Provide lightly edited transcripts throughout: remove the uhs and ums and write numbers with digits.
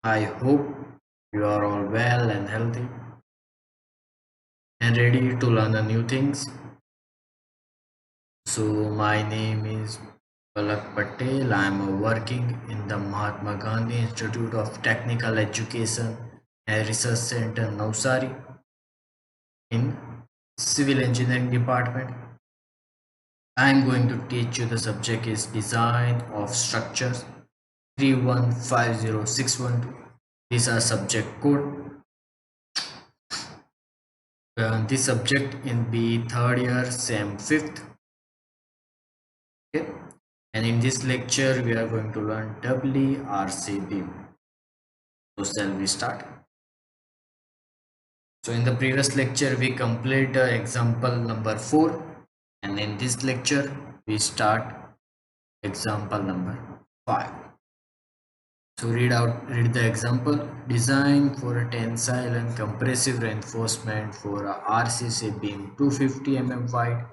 I hope you are all well and healthy and ready to learn the new things. So, my name is Palak Patel. I am working in the Mahatma Gandhi Institute of Technical Education and Research Center, Navsari, in Civil Engineering Department. I am going to teach you the subject is Design of Structures 3150612. These are subject code. This subject in B third year, SEM fifth. Okay, and in this lecture we are going to learn WRC beam. So shall we start? So in the previous lecture we complete example number 4, and in this lecture we start example number 5. So read the example. Design for a tensile and compressive reinforcement for a RCC beam 250 mm wide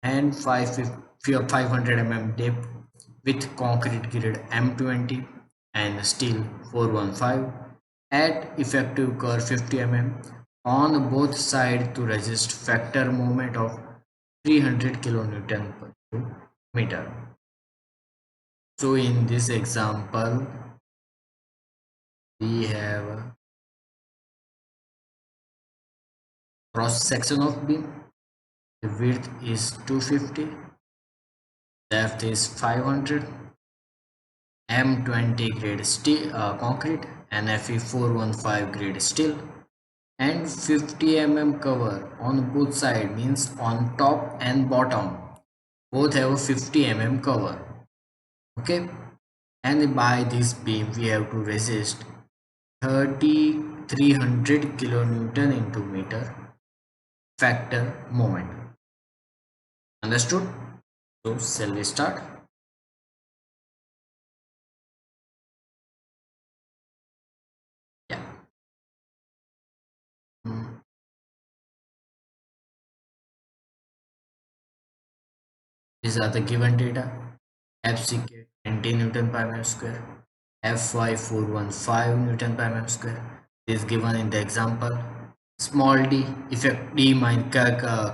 and 500 mm depth with concrete grade M20 and steel 415 at effective curve 50 mm on both sides to resist factor moment of 300 kilonewton per meter. So in this example we have a cross section of beam. The width is 250, depth is 500, M20 grade steel concrete and Fe415 grade steel, and 50 mm cover on both sides, means on top and bottom both have a 50 mm cover. Okay, and by this beam we have to resist 3300 kilonewton into meter factor moment. Understood? So shall we start? Yeah. Hmm. These are the given data. FCK 20 Newton per meter square, Fy 415 Newton per meter square. This is given in the example. Small d effect d minus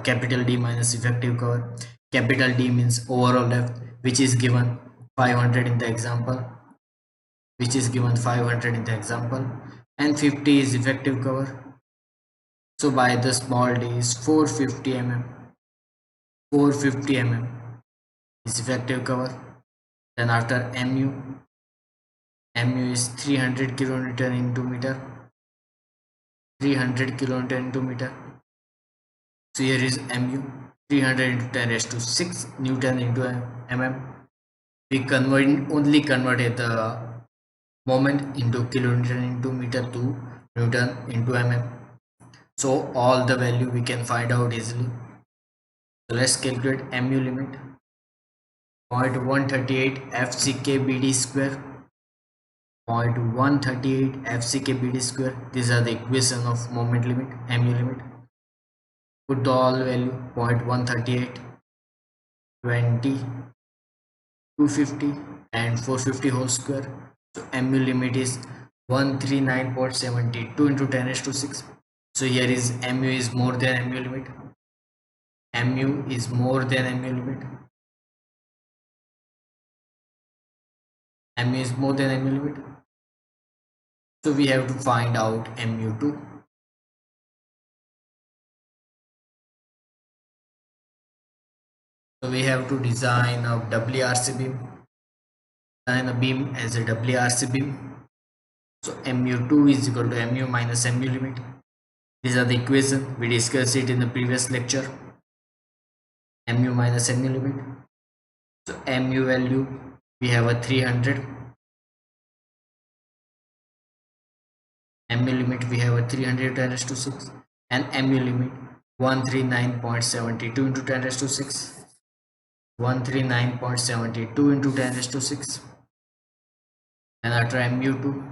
capital D minus effective cover. Capital D means overall depth, which is given 500 in the example, and 50 is effective cover. So by the small d is 450 mm, 450 mm is effective cover. Then after mu is 300 kilonewton into meter, 300 kilonewton into meter. So here is mu, 300 into 10 raised to 6 newton into mm. We only converted the moment into kilonewton into meter to newton into mm. So all the value we can find out easily. So let's calculate mu limit. 0.138 FCKBD square, 0.138 FCKBD square. These are the equation of moment limit, mu limit. Put the all value 0.138, 20, 250 and 450 whole square. So mu limit is 139.72 into 10 raised to 6. So here is mu is more than mu limit. Mu is more than mu limit. Mu is more than mu limit. So we have to find out mu2. So we have to design a WRC beam. Design a beam as a WRC beam. So mu2 is equal to mu minus mu limit. These are the equation. We discussed it in the previous lecture. Mu minus mu limit. So mu value we have a 300. Mu limit we have a 300 10 raised to 6, and mu limit 139.72 into 10 raised to 6. 139.72 into 10 raised to 6. And after mu2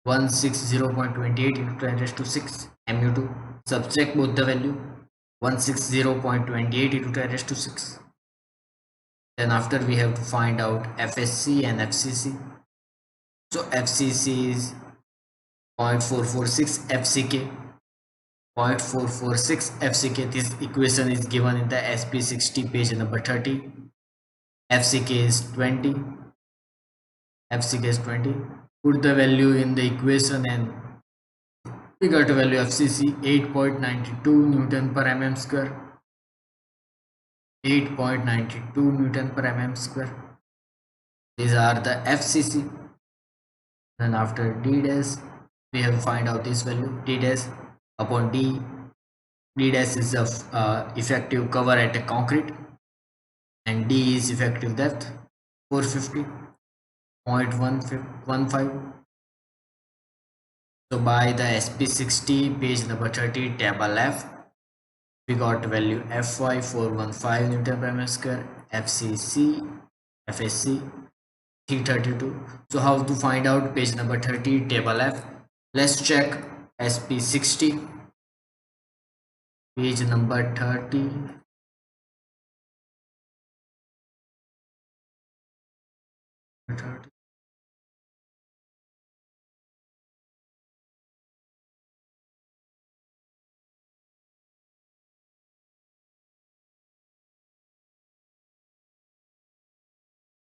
160.28 into 10 raised to 6. mu2, subtract both the value, 160.28 into 10 raised to 6. Then after we have to find out FSC and FCC. So FCC is 0.446 FCK. 0.446 FCK. This equation is given in the SP60 page number 30. FCK is 20. FCK is 20. Put the value in the equation and we got a value of FCC 8.92 Newton per mm square. 8.92 Newton per mm square. These are the FCC. Then after D dash, we have to find out this value D dash upon D. D dash is the effective cover at a concrete, and D is effective depth 450.15. So by the SP60 page number 30 table F, we got value Fy 415 Newton per mm square, FCC 332. So how to find out page number 30 table F? Let's check SP60 page number 30.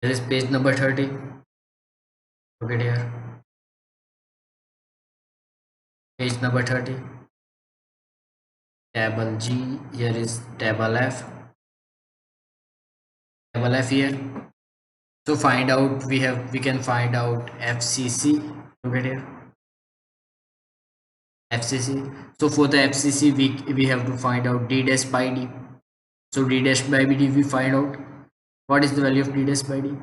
Here is page number 30. Look at here. Page number 30. Table G. Here is table F. Table F here. So find out, we can find out FCC. Look at here. FCC. So for the FCC, we have to find out D dash by D. So D dash by D, we find out what is the value of D dash by D.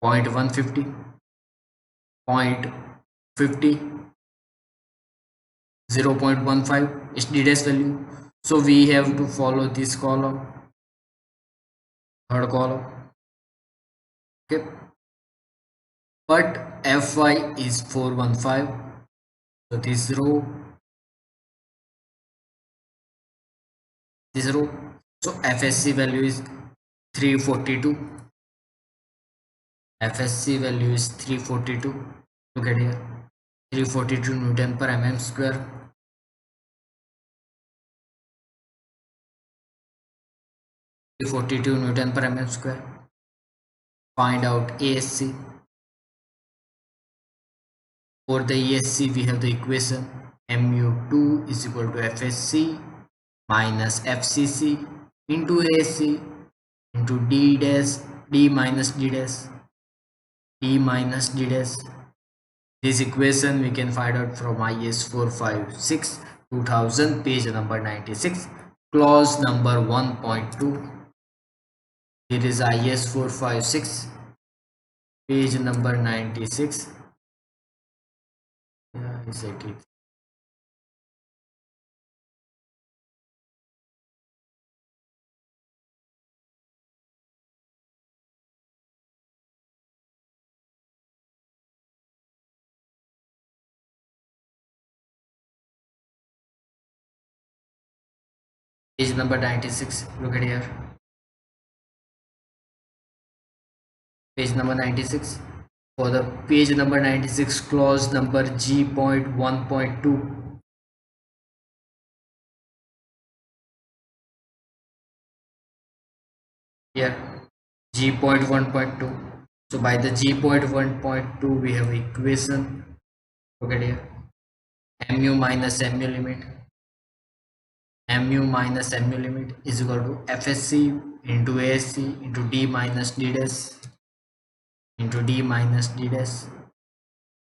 0.150, 0.50, 0.15 is D dash value. So we have to follow this column, third column. Okay. But Fy is 415. So this row. So FSC value is 342. FSC value is 342. Look at here. 342 Newton per mm square. 342 Newton per mm square. Find out ASC. For the ESC, we have the equation mu2 is equal to FSC minus FCC into AC into D dash, D minus D dash, D minus D dash. This equation we can find out from IS 456 2000 page number 96 clause number 1.2. Here is IS 456 page number 96. Yeah, exactly. Page number 96. Look at here. Page number 96. For the page number 96, clause number G.1.2. Here G.1.2. So by the G.1.2 we have equation. Look at here. Mu minus mu limit. Mu minus mu limit is equal to FSC into ASC into D minus D dash into D minus D dash.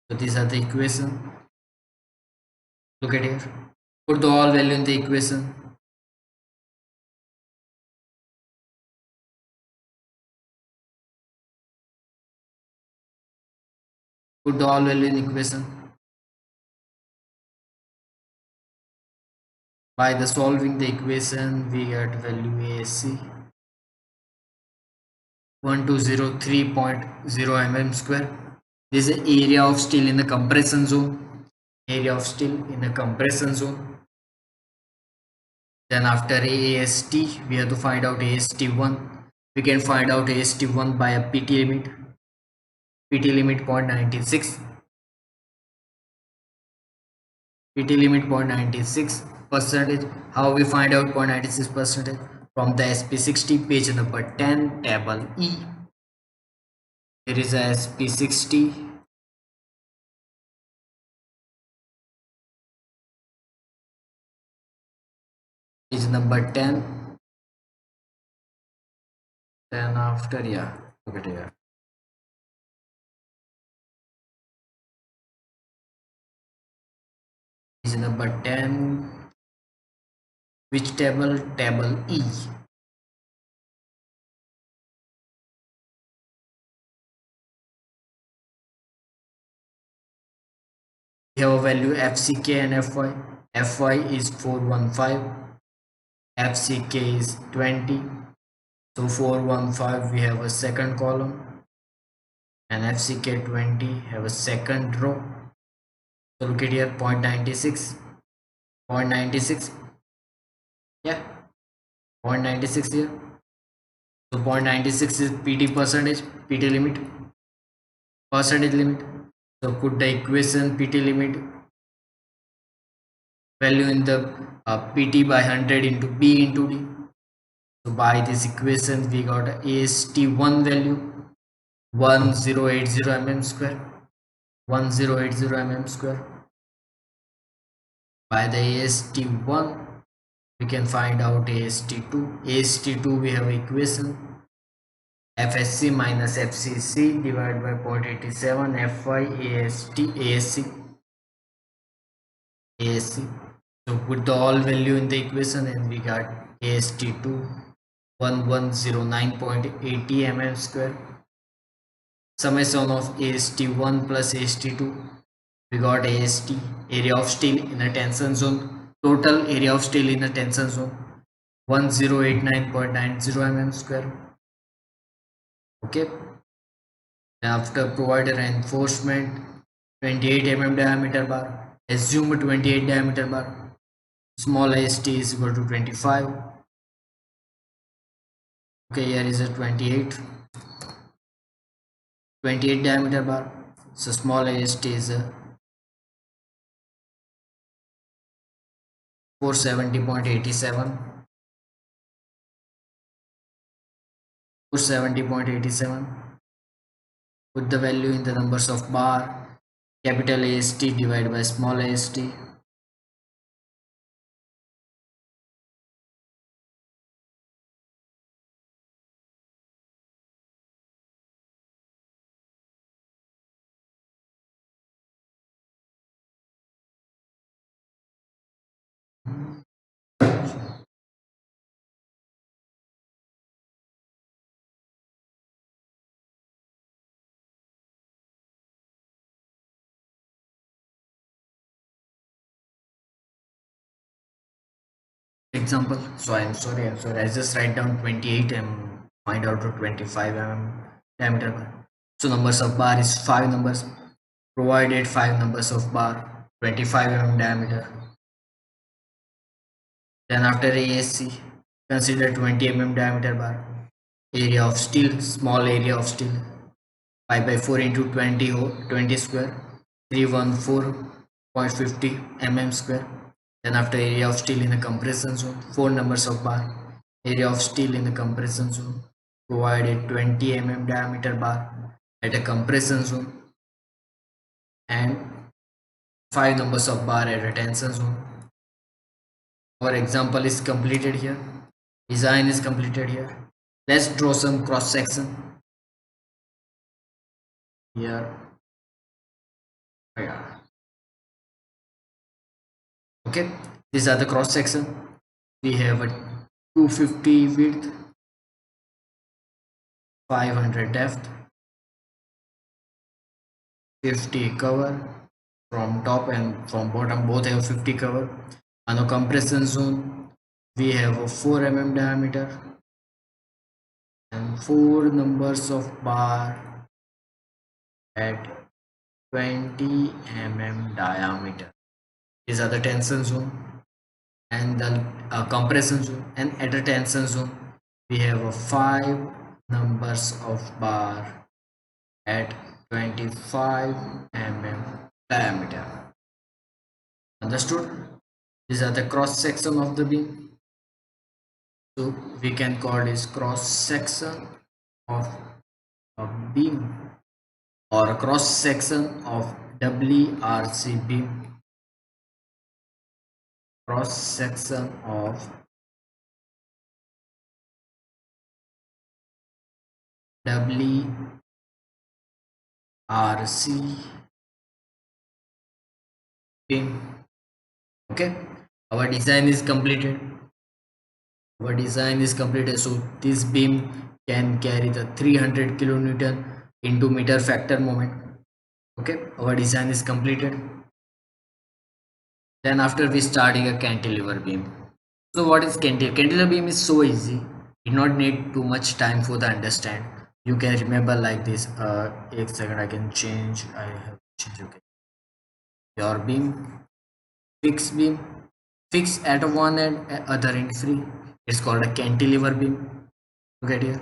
So these are the equation. Look at here. Put the all value in the equation. Put the all value in equation. By the solving the equation, we get value ASC 1203.0 mm square. This is area of steel in the compression zone. Area of steel in the compression zone. Then after AST, we have to find out AST1. We can find out AST1 by a PT limit. PT limit 0.96. PT limit 0.96 percentage. How we find out 0.96 percentage? From the SP60 page number 10 table E. There is a SP60 page number 10. Then after, yeah, look at here. Page number 10. Which table? Table E. We have a value FCK and FY. FY is 415. FCK is 20. So 415 we have a second column and FCK 20 have a second row. So look at here 0.96, 0.96, yeah, 0.96 here. So 0.96 is PT percentage, PT limit, percentage limit. So put the equation PT limit value in the PT by 100 into P into D. So by this equation we got AST1 value 1080 mm square, 1080 mm square. By the AST1 we can find out AST2. AST2 we have equation FSC minus FCC divided by 0.87 FY AST ASC. So put the all value in the equation and we got AST2 1109.80 mm square. Summation of AST1 plus AST2, we got AST, area of steel in a tension zone, total area of steel in a tension zone 1089.90 mm square. Okay, after provided reinforcement 28 mm diameter bar, assume 28 diameter bar, small AST is equal to 25. Okay, here is a 28 diameter bar, so small AST is 470.87, 470.87. Put the value in the numbers of bar, capital AST divided by small AST. Example, so I'm sorry, I just write down 28 and find out to 25 mm diameter bar. So numbers of bar is 5 numbers, provided 5 numbers of bar, 25 mm diameter. Then after ASC, consider 20 mm diameter bar, area of steel, small area of steel, 5 by 4 into 20 square, 314.50 mm square. Then after area of steel in the compression zone, 4 numbers of bar, area of steel in the compression zone, provided 20 mm diameter bar at a compression zone and 5 numbers of bar at a tension zone. Our example is completed here, design is completed here. Let's draw some cross section here. Yeah. Okay, these are the cross section. We have a 250 width, 500 depth, 50 cover, from top and from bottom both have 50 cover. On a compression zone we have a 4 mm diameter and 4 numbers of bar at 20 mm diameter. These are the tension zone and the compression zone, and at a tension zone we have a 5 numbers of bar at 25 mm diameter. Understood? These are the cross section of the beam. So we can call this cross section of a beam or cross section of WRC beam. Cross section of WRC beam. Okay, our design is completed. Our design is completed. So this beam can carry the 300 kilonewton into meter factor moment. Okay, our design is completed. Then after we starting a cantilever beam. So what is cantilever? Cantilever beam is so easy. It not need too much time for the understand. You can remember like this. 1 second, I can change. I have changed. Okay, your beam, fixed beam, fixed at one end, other end free. It's called a cantilever beam. Look at here.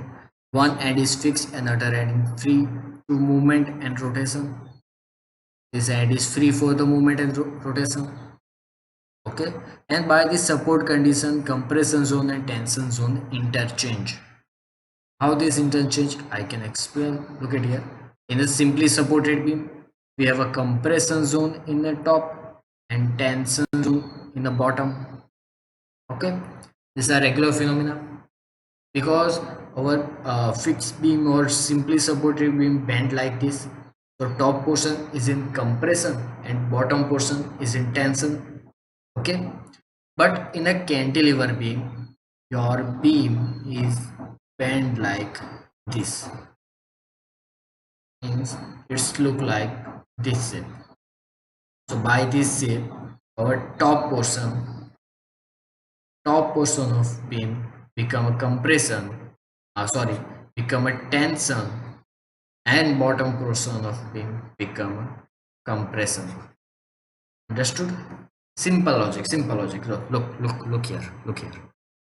One end is fixed, another end is free to movement and rotation. This end is free for the movement and rotation. Okay, and by the support condition, compression zone and tension zone interchange. How this interchange I can explain. Look at here. In a simply supported beam, we have a compression zone in the top and tension zone in the bottom. Okay, these are regular phenomena because our fixed beam or simply supported beam bend like this. So top portion is in compression and bottom portion is in tension. Okay, but in a cantilever beam, your beam is bent like this. Means it's look like this shape. So by this shape, our top portion of beam become a compression. Become a tension, and bottom portion of beam become a compression. Understood? Simple logic. Simple logic. Look here. Look here.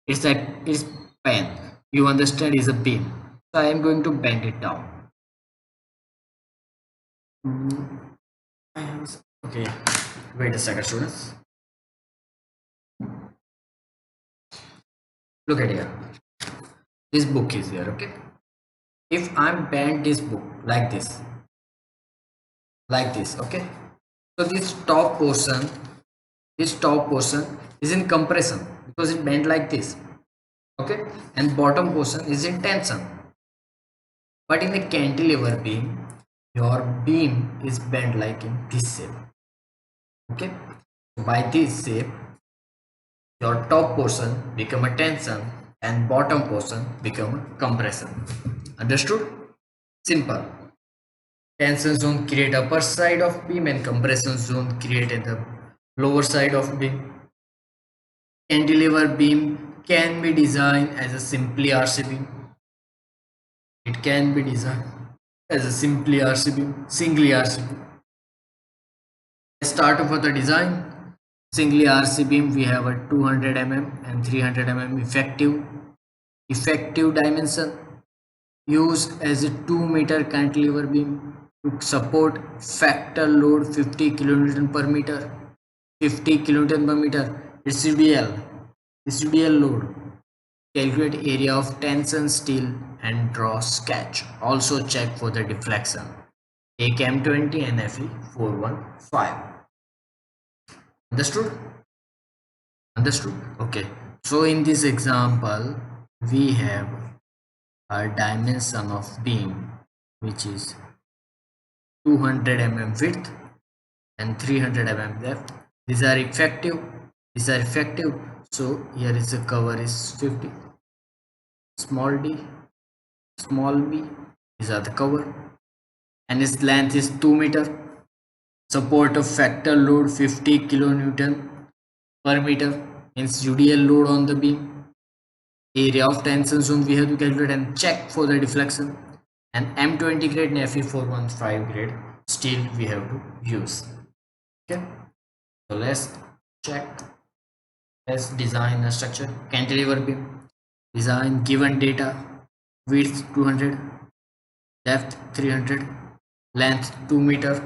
It's like it's pen. You understand is a beam. So I am going to bend it down. Okay. Wait a second, students. Look at here. This book is here. Okay. If I'm bend this book like this, okay. So this top portion is in compression because it bent like this. Okay, and bottom portion is in tension. But in a cantilever beam, your beam is bent like in this shape. Okay, so by this shape, your top portion become a tension and bottom portion become a compression. Understood? Simple. Tension zone create upper side of beam and compression zone create at the lower side of beam. Cantilever beam can be designed as a simply RC beam. It can be designed as a simply RC beam, singly RC beam. Let's start for the design. Singly RC beam, we have a 200 mm and 300 mm effective dimension used as a 2-meter cantilever beam to support factor load 50 kilonewton per meter. 50 kilonewton per meter. It's CDL load. Calculate area of tension steel and draw sketch. Also check for the deflection. Take M20 and FE 415. Understood? Understood? Okay. So in this example, we have a dimension of beam which is 200 mm width and 300 mm depth. These are effective. So here is the cover is 50. Small d, small b. These are the cover. And its length is 2 meter. Support of factor load 50 kilonewton per meter means UDL load on the beam. Area of tension zone we have to calculate and check for the deflection. And M20 grade and Fe415 grade steel we have to use. Okay, so let's check. Let's design a structure. Cantilever beam. Design given data. Width 200, depth 300, length 2 meter.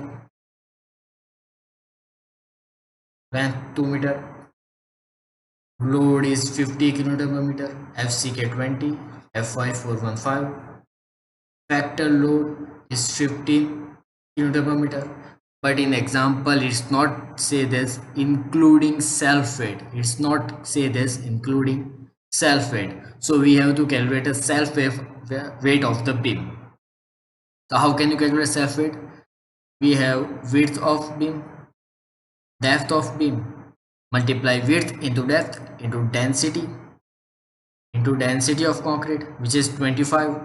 length 2 meter, load is 50 kN per meter, FCK 20, FY 415, factor load is 15 kN per meter. But in example it's not say this including self weight, it's not say this including self weight, so we have to calculate a self weight of the beam. So how can you calculate self weight? We have width of beam, depth of beam, multiply width into depth into density of concrete, which is 25.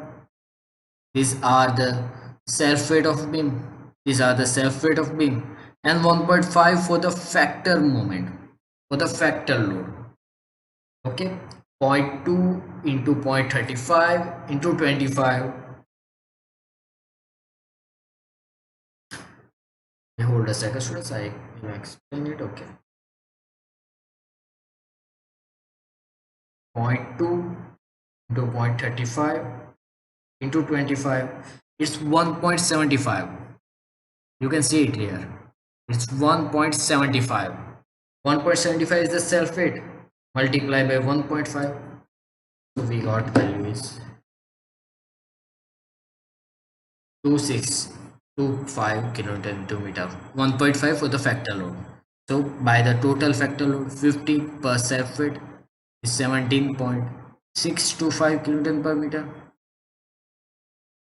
These are the self weight of beam, these are the self weight of beam, and 1.5 for the factor moment, for the factor load. Okay, zero point 0.2 into 0.35 into 25. Hold a second, students, I will explain it. Okay, 0.2 into 0.35 into 25, it's 1.75. You can see it here, it's 1.75. 1.75 is the self weight, multiply by 1.5, so we got value is 2625 kilonewton per meter. 1.5 for the factor load. So by the total factor load 50 per self weight is 17.625 kilonewton per meter.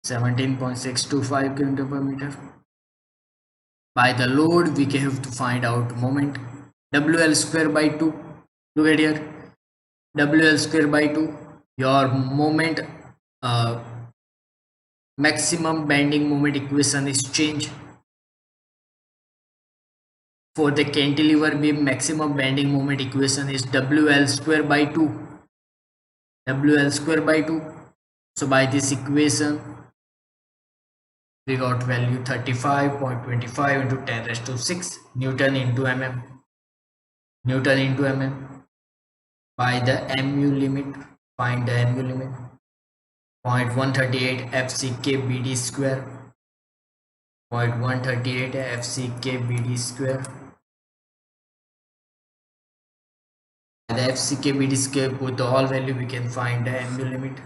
17.625 kilonewton per meter. By the load we have to find out moment, WL square by 2. Look at here, WL square by 2, your moment maximum bending moment equation is changed. For the cantilever beam, maximum bending moment equation is WL square by 2. WL square by 2. So by this equation we got value 35.25 into 10 raised to 6 Newton into mm. Newton into mm. By the mu limit, find the mu limit, 0.138 FCK BD square, 0.138 FCK BD square. The FCK BD square, put the all value, we can find the mu limit,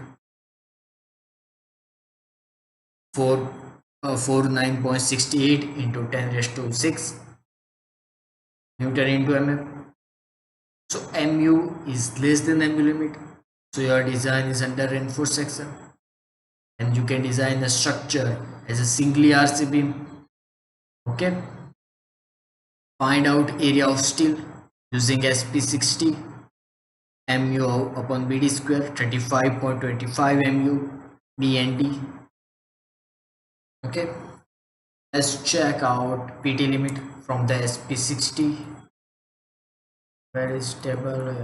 49.68 into 10 raised to 6 Newton into mm. So mu is less than mu limit, so your design is under reinforced section, and you can design a structure as a singly RC beam. Okay, find out area of steel using SP60, mu upon BD square, 35.25 mu BND. Okay, let's check out PT limit from the SP60. Very stable.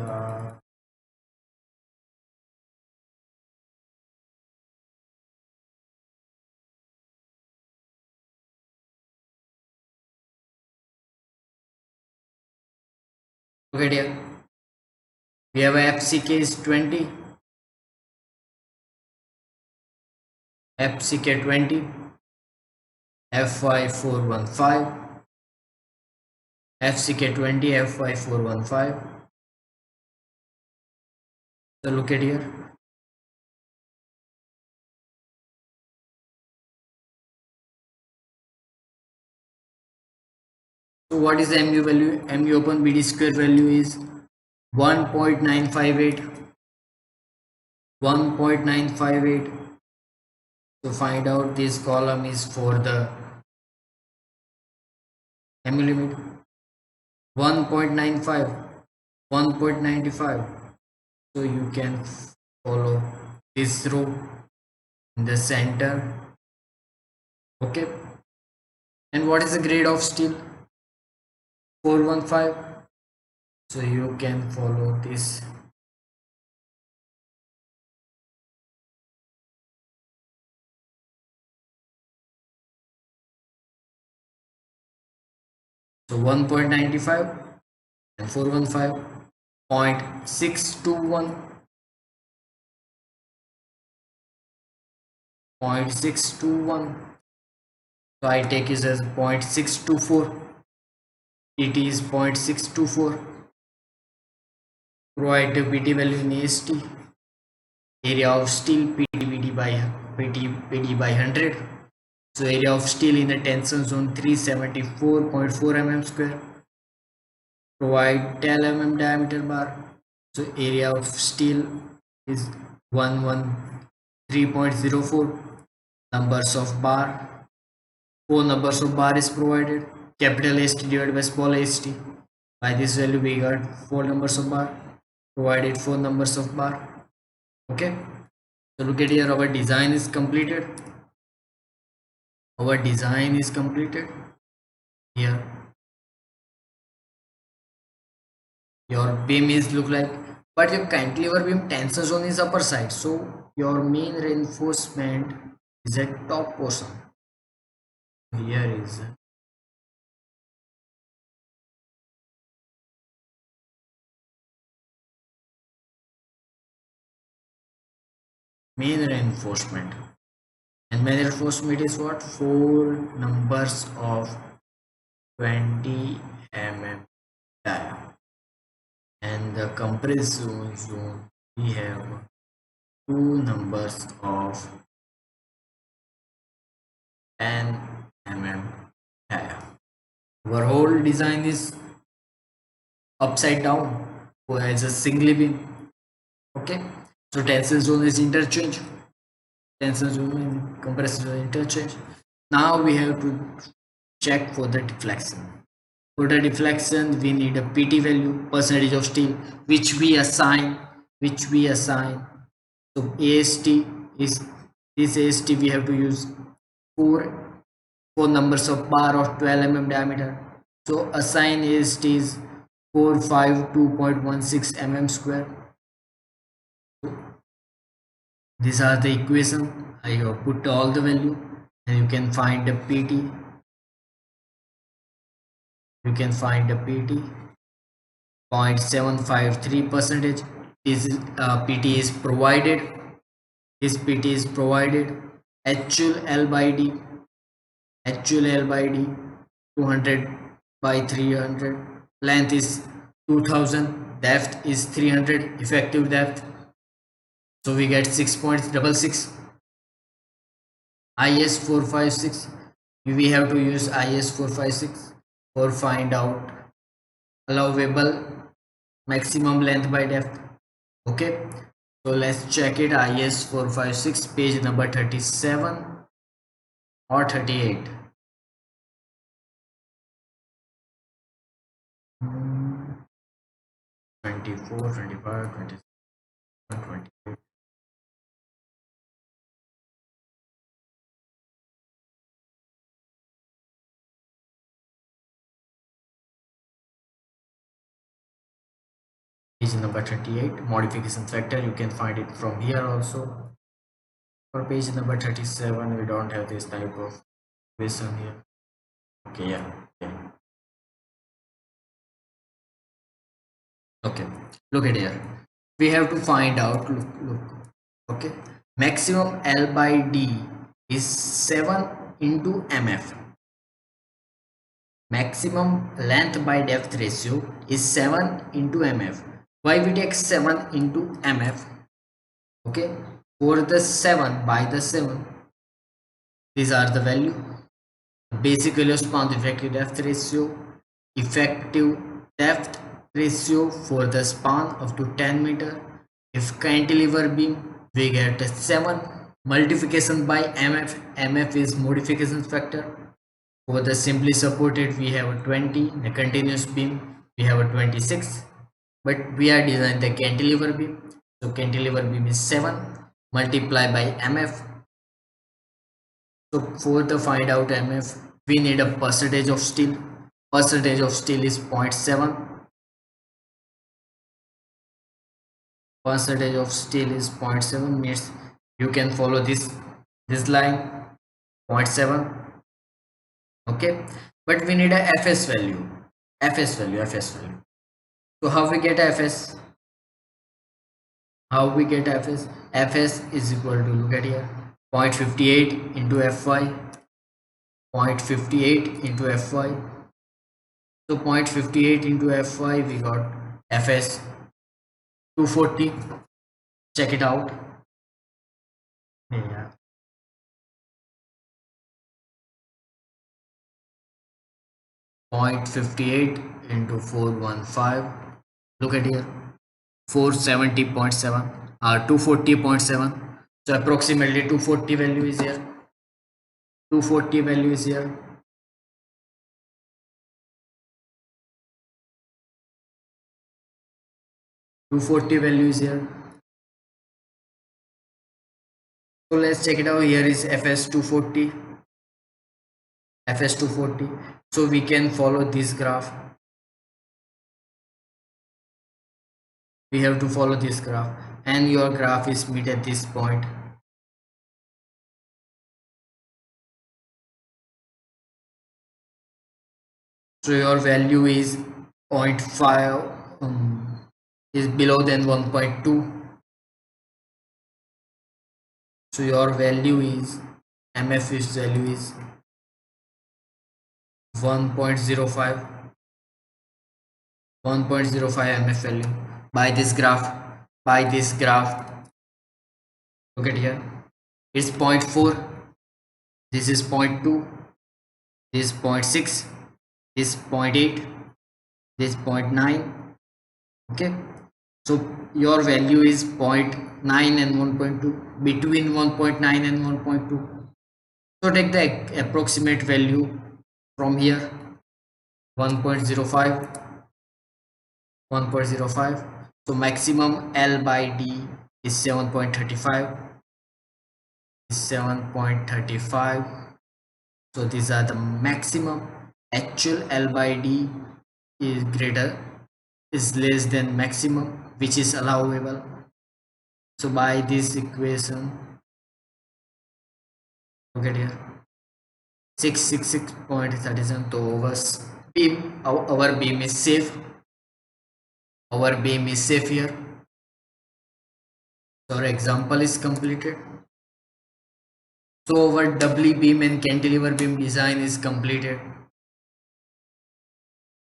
Okay, dear. We have a FCK is 20, FCK 20, FY 415, FCK 20, FY 415. So look at here. So what is the mu value? Mu upon BD square value is 1.958. 1.958. To find out this column is for the mu limit, 1.95, 1.95. So you can follow this row in the center. Okay, and what is the grade of steel? 415. So you can follow this. So 1.95 and 415, 0.621, 0.621. So I take it as 0.624. it is 0.624. Provide the PT value in AST. Area of steel PD by 100. So area of steel in the tension zone 374.4 mm square. Provide 10 mm diameter bar. So area of steel is 113.04. Numbers of bar, 4 numbers of bar is provided. Capital ST divided by small st. By this value we got 4 numbers of bar. Provided 4 numbers of bar. Okay. So look at here, our design is completed. Our design is completed. Here your beam is look like, but your cantilever beam tension zone is upper side, so your main reinforcement is at top portion. Here is main reinforcement, and main reinforcement is what? 4 numbers of 20 mm dia, and the compressed zone we have 2 numbers of 10 mm dia. Our whole design is upside down as a single beam. Okay, so tensile zone is interchange, tensile zone and compressor zone interchange. Now we have to check for the deflection. For the deflection we need a PT value, percentage of steel, which we assign. So AST is this AST we have to use 4 numbers of bar of 12 mm diameter. So assign AST is 452.16 mm square. These are the equation. I have put all the value, and you can find the PT. You can find the PT 0.753 percentage. This PT is provided. This PT is provided. Actual L by D. Actual L by D 200 by 300. Length is 2000. Depth is 300. Effective depth. So we get 6.66. IS 456. We have to use IS 456 for find out allowable maximum length by depth. Okay, so let's check it. IS 456, page number 37 or 38. 24, 25, 27, 28. Page number 38, modification factor, you can find it from here also. For page number 37, we don't have this type of question here. Okay, yeah. Okay, look at here. We have to find out, look. Okay, maximum L by D is 7 into MF. Maximum length by depth ratio is 7 into MF. Why we take 7 into MF? Okay, for the 7 by the 7, these are the value. Basic value span, effective depth ratio for the span up to 10 meter. If cantilever beam, we get 7 multiplication by MF. MF is modification factor. For the simply supported, we have a 20. The continuous beam, we have a 26. But we are designing the cantilever beam. So cantilever beam is 7 multiplied by MF. So for the find out MF, we need a percentage of steel. Percentage of steel is 0.7. Percentage of steel is 0.7, means you can follow this line 0.7. Okay, but we need a FS value. So how we get FS? FS is equal to, look at here, 0.58 into Fy. 0.58 into Fy. So 0.58 into Fy, we got Fs 240. Check it out. Yeah. 0.58 into 415. Look at here. 470.7 or 240.7. So approximately 240 value is here. 240 value is here. 240 value is here. So let's check it out. Here is Fs 240. Fs 240. So we can follow this graph. We have to follow this graph, and your graph is meet at this point. So your value is 0.5 is below than 1.2. So your value is MF is value is 1.05 MF value by this graph. Look at here, it's 0.4, this is 0.2, this is 0.6, this is 0.8, this is 0.9. okay, so your value is 0.9 and 1.2, between 1.9 and 1.2. so take the approximate value from here, 1.05. So maximum L by D is 7.35. So these are the maximum. Actual L by D is less than maximum, which is allowable. So by this equation, look at here, 666.37. So our beam is safe. Our beam is safe here. So our example is completed. So our doubly beam and cantilever beam design is completed.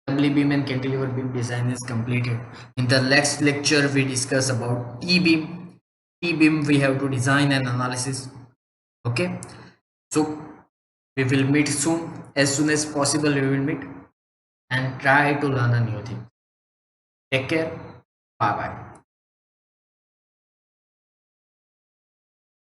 Doubly beam and cantilever beam design is completed. In the next lecture, we discuss about T-beam. T-beam we have to design and analysis. Okay. So we will meet soon. As soon as possible, we will meet and try to learn a new thing. Take care. Bye bye.